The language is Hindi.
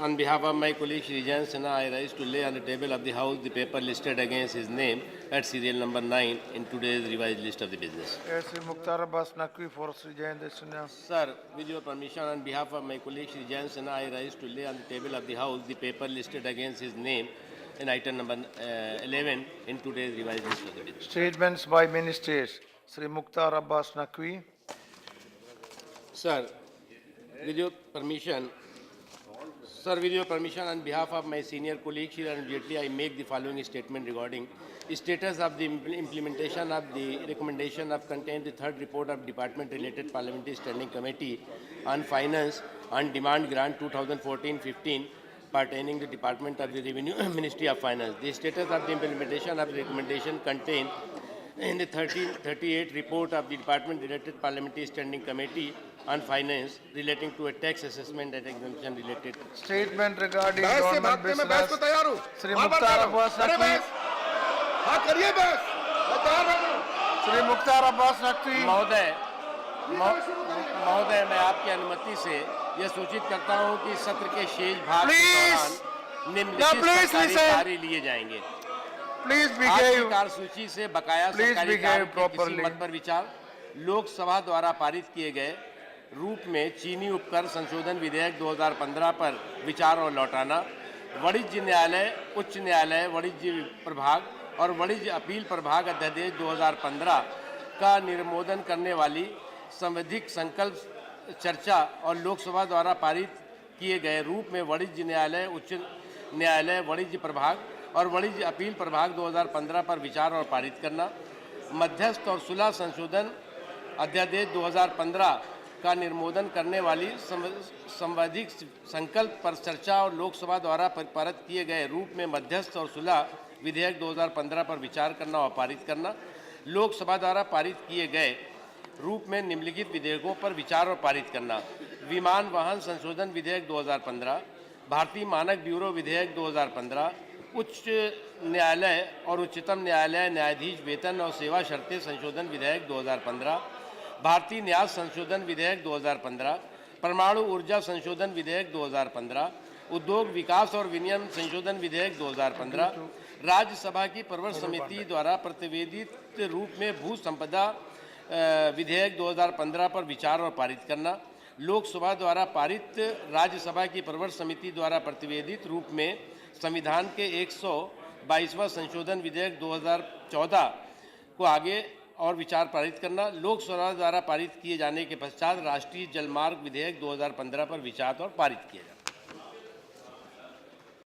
On behalf of my colleague Shri Jayan Sinha, I rise to lay on the table of the House the paper listed against his name at serial number 9 in today's revised list of the business. Yes, Sri Mukhtar Abbas Naqvi for Sri Jayendra Sinha. Sir, with your permission, on behalf of my colleague Shri Jayan Sinha, I rise to lay on the table of the House the paper listed against his name in item number 11 in today's revised list of the business. Statements by Ministers. Sri Mukhtar Abbas Naqvi. Sir, with your permission, on behalf of my senior colleague Shri Arun Jaitley, I make the following statement regarding status of the implementation of the recommendation of contained the third report of Department-related Parliamentary Standing Committee on Finance on Demand Grant 2014-15 pertaining to Department of the Revenue Ministry of Finance. The status of the implementation of the recommendation contained in the 38 report of the Department-related Parliamentary Standing Committee on Finance relating to a tax assessment and exemption related. Statement regarding government business. Sri Mukhtar Abbas Naqvi. Sri Mukhtar Abbas Naqvi. महोदय, मैं आपकी अनुमति से यह सूचित करता हूं कि सत्र के शेष भाग के दौरान निम्नलिखित सरकारी कार्य लिए जाएंगे। Please behave. कार्यसूची से बकाया सरकारी कार्य के किसी मद पर विचार, लोकसभा द्वारा पारित किए गए रूप में चीनी उपकर संशोधन विधेयक 2015 पर विचार और लौटाना, वाणिज्य न्यायालय, उच्च न्यायालय, वाणिज्य प्रभाग और वाणिज्य अपील प्रभाग अध्यादेश 2015 का निर्मोदन करने वाली संवैधानिक संकल्प चर्चा और लोकसभा द्वारा पारित किए गए रूप में वाणिज्य न्यायालय, उच्च न्यायालय, वाणिज्य प्रभाग और वाणिज्य अपील प्रभाग 2015 पर विचार और पारित करना, मध्यस्थ और सुलह संशोधन अध्यादेश 2015 का निर्मोदन करने वाली संवैधानिक संकल्प पर चर्चा और लोकसभा द्वारा पारित किए गए रूप में मध्यस्थ और सुलह विधेयक 2015 पर विचार करना और पारित करना, लोकसभा द्वारा पारित किए गए रूप में निम्नलिखित विधेयकों पर विचार और पारित करना, विमान वाहन संशोधन विधेयक 2015, भारतीय मानक ब्यूरो विधेयक 2015, उच्च न्यायालय और उच्चतम न्यायालय न्यायाधीश वेतन और सेवा शर्तें संशोधन विधेयक 2015, भारतीय न्यास संशोधन विधेयक 2015, परमाणु ऊर्जा संशोधन विधेयक 2015, उद्योग विकास और विनियम संशोधन विधेयक 2015, राज्यसभा की प्रवर समिति द्वारा प्रतिवेदित रूप में भू संपदा विधेयक 2015 पर विचार और पारित करना, लोकसभा द्वारा पारित राज्यसभा की प्रवर समिति द्वारा प्रतिवेदित रूप में संविधान के 122वां संशोधन विधेयक 2014 को आगे और विचार पारित करना, लोकसभा द्वारा पारित किए जाने के पश्चात राष्ट्रीय जलमार्ग विधेयक 2015 पर विचार और पारित किया जाना।